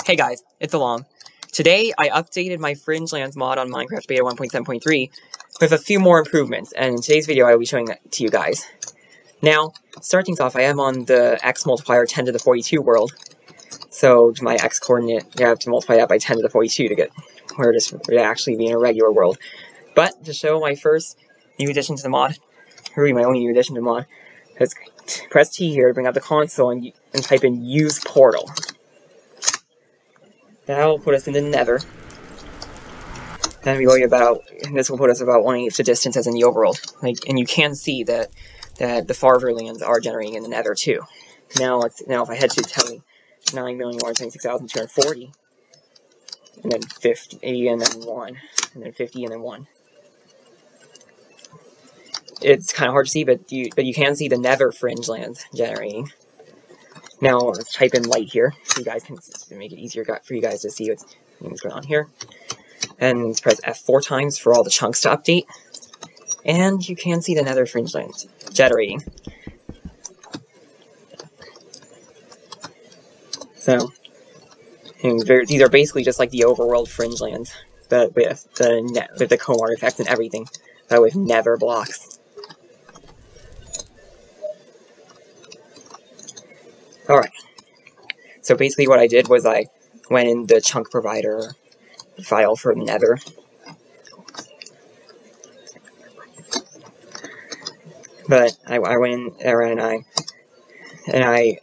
Hey guys, it's Along. Today I updated my Fringe Lands mod on Minecraft Beta 1.7.3 with a few more improvements, and in today's video I will be showing that to you guys. Now, starting things off, I am on the x multiplier 10 to the 42 world, so to my x coordinate, you have to multiply that by 10 to the 42 to get where it would actually be in a regular world. But to show my first new addition to the mod, or my only new addition to the mod, let's press T here to bring up the console and type in use portal. That'll put us in the Nether. Then we go about, and this will put us about 1/8 the distance as in the overworld. And you can see that the farther lands are generating in the Nether too. Now if I head to tell me 9,126,240, and then 50, and then 1, and then 50, and then 1. It's kind of hard to see, but you can see the Nether Fringe Lands generating. Now let's type in light here, so you guys can make it easier for you guys to see what's going on here. And let's press F4 times for all the chunks to update. And you can see the Nether Fringe Lands generating. So, these are basically just like the overworld Fringe Lands, but with the comb artifact and everything, but with Nether blocks. Alright, so basically what I did was I went in the chunk provider file for Nether. But I went in there and I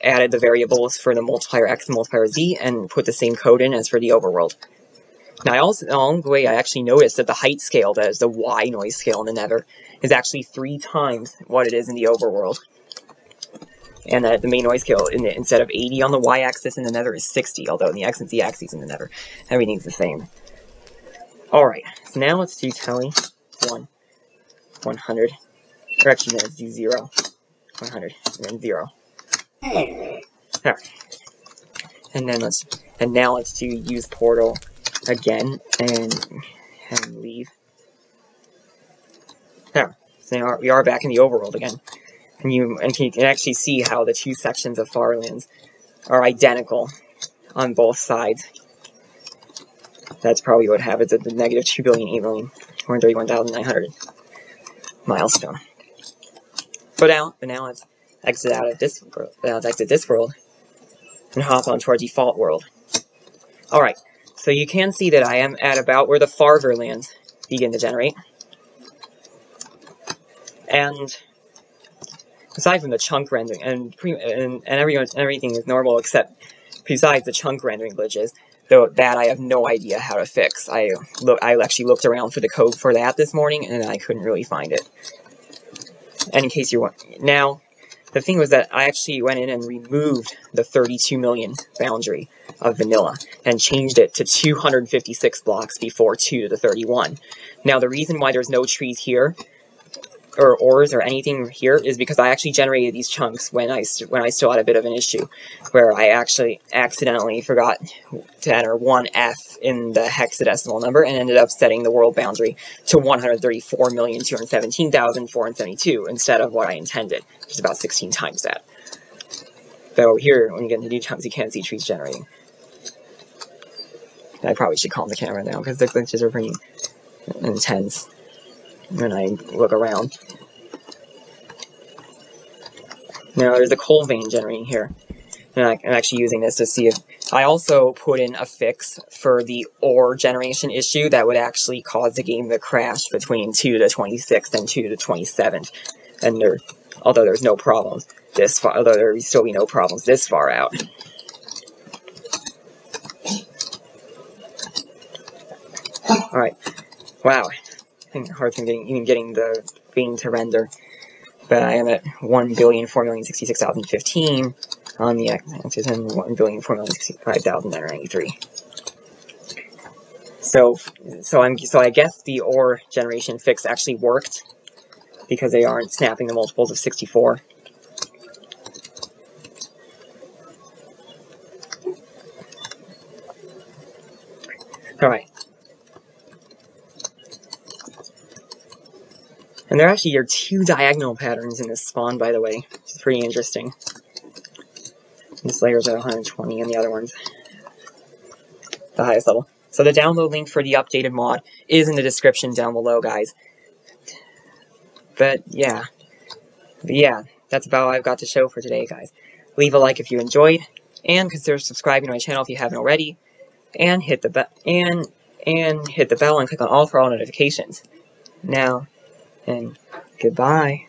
added the variables for the multiplier x and multiplier z and put the same code in as for the overworld. Now I also, along the way, I actually noticed that the height scale, that is the Y noise scale in the Nether, is actually 3 times what it is in the overworld. And that the main noise scale, instead of 80 on the y-axis in the Nether, is 60, although in the x and z-axis in the Nether, everything's the same. Alright, so now let's do tally 1, 100, or actually no, let's do 0, 100, and then 0. Alright. And now let's do use portal again, and leave. There, so now we are back in the overworld again. And you can actually see how the two sections of Farlands are identical on both sides. That's probably what happens at the negative 2,008,431,900 milestone. But now let's exit out of this world. Let's exit this world and hop onto our default world. Alright, so you can see that I am at about where the farther lands begin to generate. And aside from the chunk rendering, and everything is normal except besides the chunk rendering glitches, though that I have no idea how to fix. I actually looked around for the code for that this morning, and I couldn't really find it. And in case you want, now the thing was that I actually went in and removed the 32 million boundary of vanilla and changed it to 256 blocks before 2 to the 31. Now the reason why there's no trees here, or ores or anything here, is because I actually generated these chunks when I still had a bit of an issue, where I actually accidentally forgot to enter 1F in the hexadecimal number and ended up setting the world boundary to 134,217,472 instead of what I intended, which is about 16 times that. So here, when you get into new chunks, you can't see trees generating. I probably should calm the camera down because the glitches are pretty intense when I look around. Now there's a coal vein generating here, and I'm actually using this to see if I also put in a fix for the ore generation issue that would actually cause the game to crash between 2 to the 26th and 2 to the 27th. And although there's no problems this far, although there will still be no problems this far out. All right, wow. Hard time getting the vein to render, but I am at 1,004,066,015 on the x-axis and 1,004,065,993. So I guess the ore generation fix actually worked because they aren't snapping the multiples of 64. All right. And there actually are 2 diagonal patterns in this spawn, by the way, which is pretty interesting. This layer's at 120 and the other one's the highest level. So the download link for the updated mod is in the description down below, guys. But yeah, that's about all I've got to show for today, guys. Leave a like if you enjoyed, and consider subscribing to my channel if you haven't already, and hit the bell and click on all for all notifications. Now, and goodbye.